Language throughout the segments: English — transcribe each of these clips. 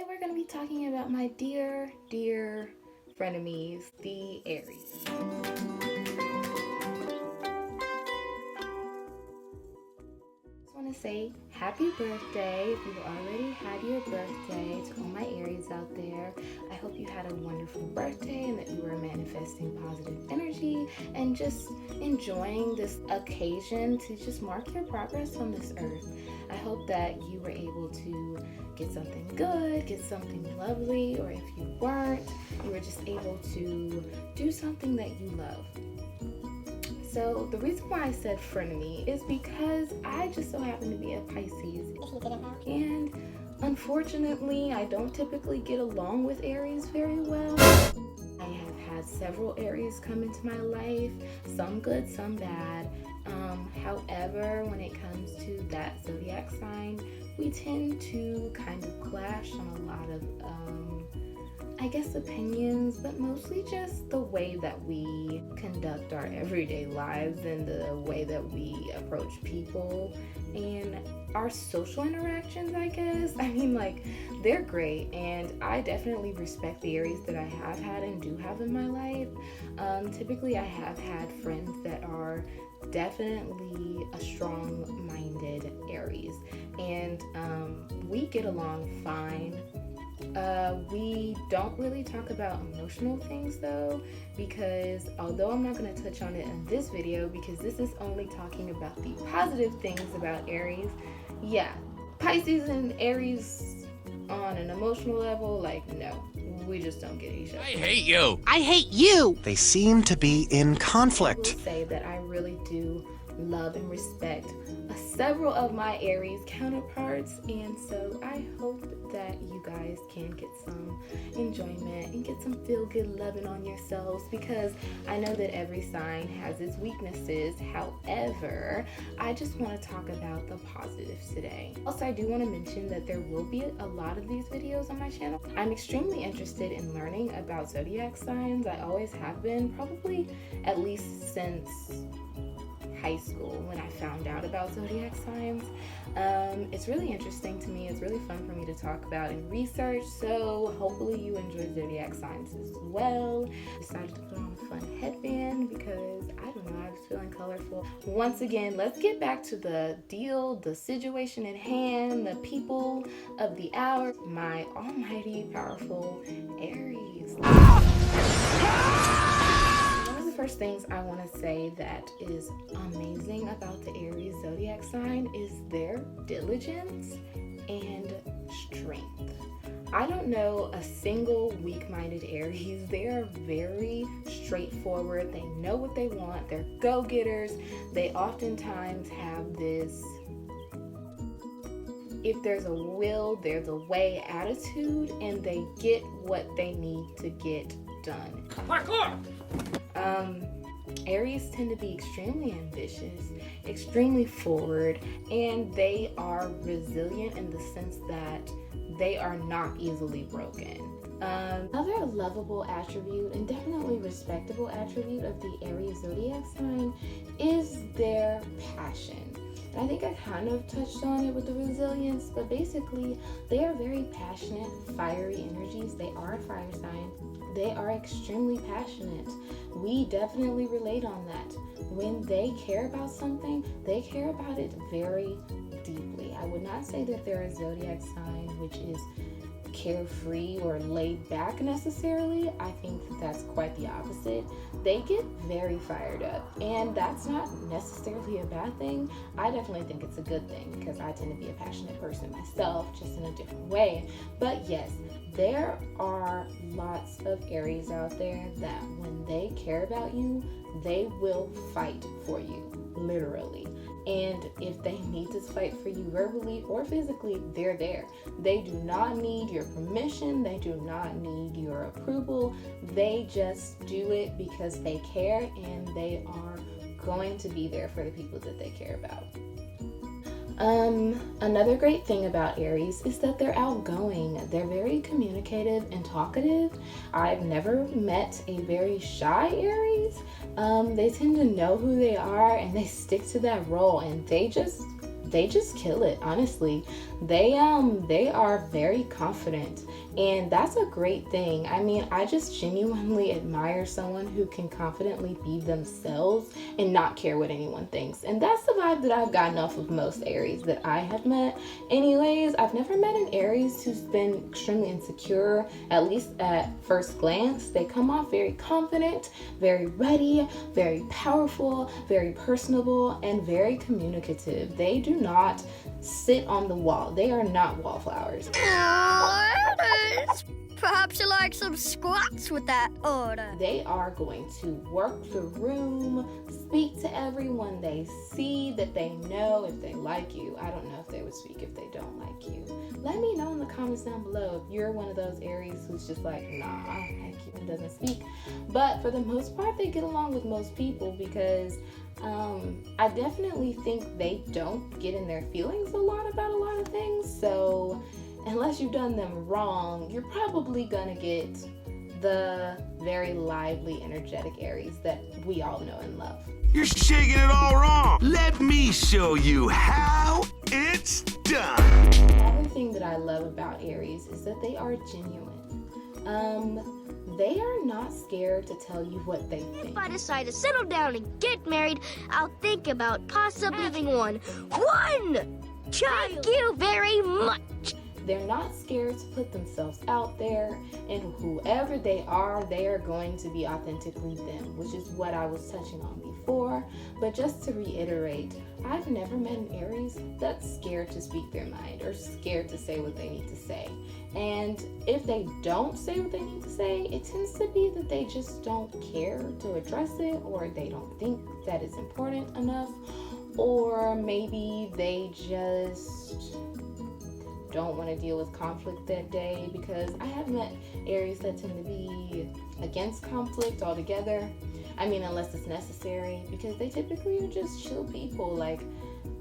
we're going to be talking about my dear frenemies, the Aries. I just want to say happy birthday if you've already had your birthday, to all my Aries out there. I hope you had a wonderful birthday and that you were manifesting positive energy and just enjoying this occasion to just mark your progress on this earth. I hope that you were able to get something good, get something lovely, or if you weren't, you were just able to do something that you love. So the reason why I said frenemy is because I just so happen to be a Pisces. And unfortunately, I don't typically get along with Aries very well. I have had several Aries come into my life, some good, some bad. However, when it comes to that zodiac sign, we tend to kind of clash on a lot of I guess opinions, but mostly just the way that we conduct our everyday lives and the way that we approach people and our social interactions, I guess. I mean, like, they're great, and I definitely respect the Aries that I have had and do have in my life. Typically, I have had friends that are definitely a strong-minded Aries, and we get along fine. We don't really talk about emotional things though, because although I'm not going to touch on it in this video because this is only talking about the positive things about Aries, yeah, Pisces and Aries on an emotional level, like, no, we just don't get each other. I hate you. I hate you. They seem to be in I conflict. will say that I really do love and respect several of my Aries counterparts, and so I hope that you guys can get some enjoyment and get some feel-good loving on yourselves, because I know that every sign has its weaknesses. However, I just want to talk about the positives today. Also, I do want to mention that there will be a lot of these videos on my channel. I'm extremely interested in learning about zodiac signs. I always have been, probably at least since high school when I found out about zodiac signs. It's really interesting to me. It's really fun for me to talk about and research, so hopefully you enjoy zodiac signs as well. Decided to put on a fun headband because I don't know, I was feeling colorful. Once again, let's get back to the deal, the situation at hand, the people of the hour, my almighty powerful Aries. First things I want to say that is amazing about the Aries zodiac sign is their diligence and strength. I don't know a single weak-minded Aries. They are very straightforward. They know what they want. They're go-getters. They oftentimes have this if there's a will, there's a way attitude, and they get what they need to get done. Parkour! Aries tend to be extremely ambitious, extremely forward, and they are resilient in the sense that they are not easily broken. Another lovable attribute and definitely respectable attribute of the Aries zodiac sign is their passion. And I think I kind of touched on it with the resilience, but basically they are very passionate, fiery energies. They are a fire sign. They are extremely passionate. We definitely relate on that. When they care about something, they care about it very deeply. I would not say that they're a zodiac sign which is carefree or laid back necessarily. I think that's quite the opposite. They get very fired up, and that's not necessarily a bad thing. I definitely think it's a good thing because I tend to be a passionate person myself, just in a different way. But yes, there are lots of Aries out there that when they care about you, they will fight for you, literally. And if they need to fight for you verbally or physically, they're there. They do not need your permission. They do not need your approval. They just do it because they care, and they are going to be there for the people that they care about. Another great thing about Aries is that they're outgoing. They're very communicative and talkative. I've never met a very shy Aries. They tend to know who they are and they stick to that role, and they just kill it, honestly. They are very confident, and that's a great thing. I mean, I just genuinely admire someone who can confidently be themselves and not care what anyone thinks. And that's the vibe that I've gotten off of most Aries that I have met. Anyways, I've never met an Aries who's been extremely insecure, at least at first glance. They come off very confident, very ready, very powerful, very personable, and very communicative. They do not sit on the wall. They are not wallflowers. Perhaps you like some squats with that order. They are going to work the room, speak to everyone they see, that they know if they like you. I don't know if they would speak if they don't like you. Let me know in the comments down below if you're one of those Aries who's just like, nah, I don't like you and doesn't speak. But for the most part, they get along with most people because I definitely think they don't get in their feelings a lot about a lot of things. So unless you've done them wrong, you're probably gonna get the very lively, energetic Aries that we all know and love. You're shaking it all wrong. Let me show you how it's done. Another thing that I love about Aries is that they are genuine. They are not scared to tell you what they think. If I decide to settle down and get married, I'll think about possibly having one child. Thank you very much. They're not scared to put themselves out there, and whoever they are going to be authentically them, which is what I was touching on before. But just to reiterate, I've never met an Aries that's scared to speak their mind or scared to say what they need to say. And if they don't say what they need to say, it tends to be that they just don't care to address it, or they don't think that it's important enough, or maybe they just don't want to deal with conflict that day, because I have met Aries that tend to be against conflict altogether. I mean, unless it's necessary, because they typically are just chill people. Like,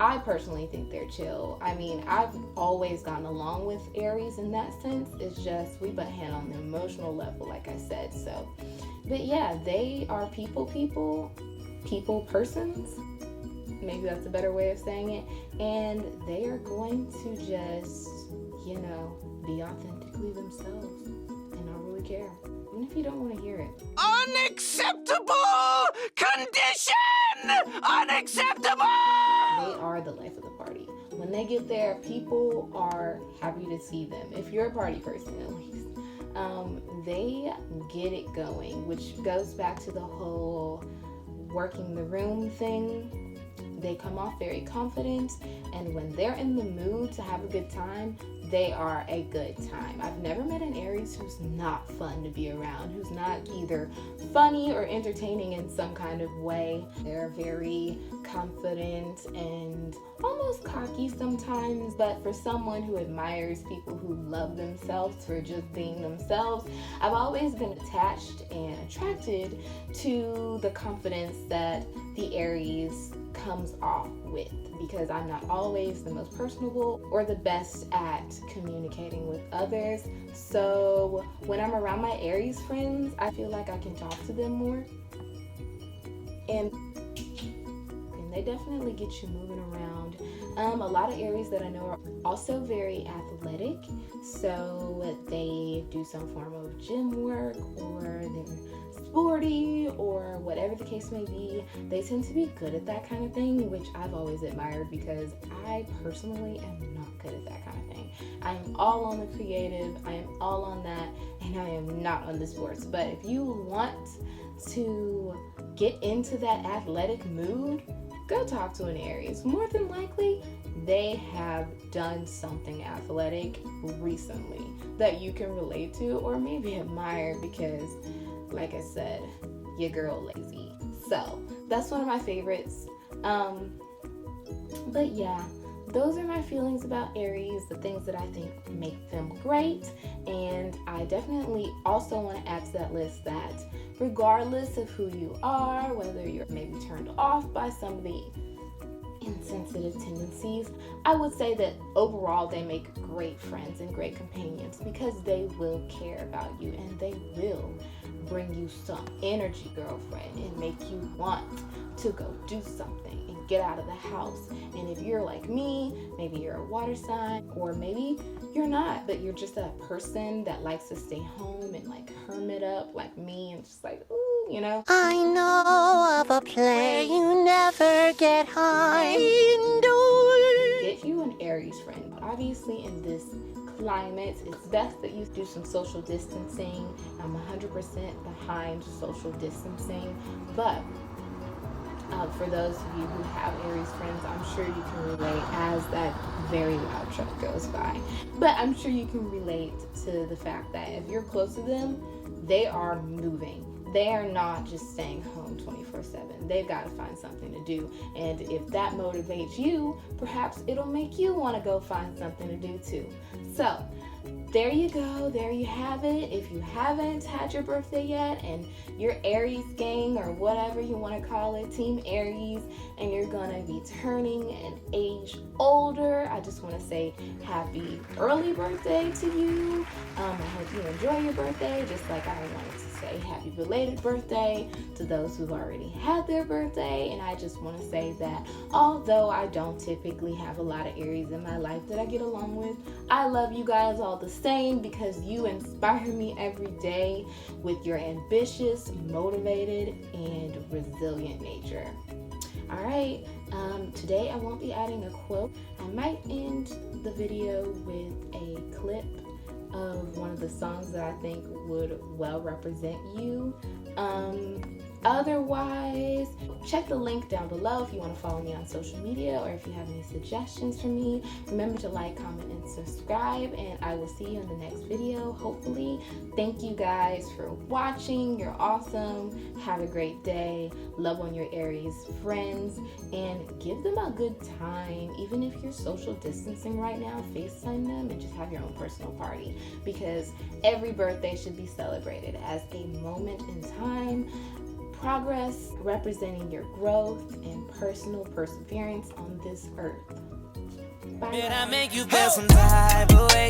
I personally think they're chill. I mean, I've always gotten along with Aries in that sense. It's just we butt head on the emotional level, like I said. So, but yeah, they are people persons. Maybe that's a better way of saying it. And they are going to just, be authentically themselves and not really care, even if you don't want to hear it. Unacceptable condition! Unacceptable! They are the life of the party. When they get there, people are happy to see them. If you're a party person, at least. They get it going, which goes back to the whole working the room thing. They come off very confident, and when they're in the mood to have a good time, they are a good time. I've never met an Aries who's not fun to be around, who's not either funny or entertaining in some kind of way. They're very confident and almost cocky sometimes, but for someone who admires people who love themselves for just being themselves, I've always been attached and attracted to the confidence that the Aries comes off with, because I'm not always the most personable or the best at communicating with others. So when I'm around my Aries friends, I feel like I can talk to them more, and they definitely get you moving around. A lot of Aries that I know are also very athletic, so they do some form of gym work, or they're sporty, or whatever the case may be. They tend to be good at that kind of thing, which I've always admired, because I personally am not good at that kind of thing. I am all on the creative, I am all on that, and I am not on the sports. But if you want to get into that athletic mood, go talk to an Aries. More than likely, they have done something athletic recently that you can relate to or maybe admire, because, like I said, your girl lazy. So that's one of my favorites. But yeah, those are my feelings about Aries, the things that I think make them great. And I definitely also want to add to that list that regardless of who you are, whether you're maybe turned off by some of the insensitive tendencies, I would say that overall they make great friends and great companions, because they will care about you and they will bring you some energy, girlfriend, and make you want to go do something and get out of the house. And if you're like me, maybe you're a water sign, or maybe you're not, but you're just a person that likes to stay home and like hermit up like me and just like, ooh, you know. I know of a place you never get high indoors. Get you an Aries friend. Obviously in this climate, it's best that you do some social distancing. I'm 100% behind social distancing, but for those of you who have Aries friends, I'm sure you can relate as that very loud truck goes by. But I'm sure you can relate to the fact that if you're close to them, they are moving. They are not just staying home 24/7. They've got to find something to do. And if that motivates you, perhaps it'll make you want to go find something to do too. So there you go. There you have it. If you haven't had your birthday yet and you're Aries gang or whatever you want to call it, Team Aries, and you're going to be turning an age older, I just want to say happy early birthday to you. I hope you enjoy your birthday, just like I wanted to say happy belated birthday to those who've already had their birthday. And I just want to say that although I don't typically have a lot of Aries in my life that I get along with, I love you guys all the same because you inspire me every day with your ambitious, motivated, and resilient nature. All right, today I won't be adding a quote. I might end the video with a clip of one of the songs that I think would well represent you. Otherwise, check the link down below if you want to follow me on social media or if you have any suggestions for me. Remember to like, comment, and subscribe, and I will see you in the next video, hopefully. Thank you guys for watching. You're awesome. Have a great day. Love on your Aries friends, and give them a good time. Even if you're social distancing right now, FaceTime them and just have your own personal party, because every birthday should be celebrated as a moment in time. Progress representing your growth and personal perseverance on this earth. Bye. Did I make you feel some type of way?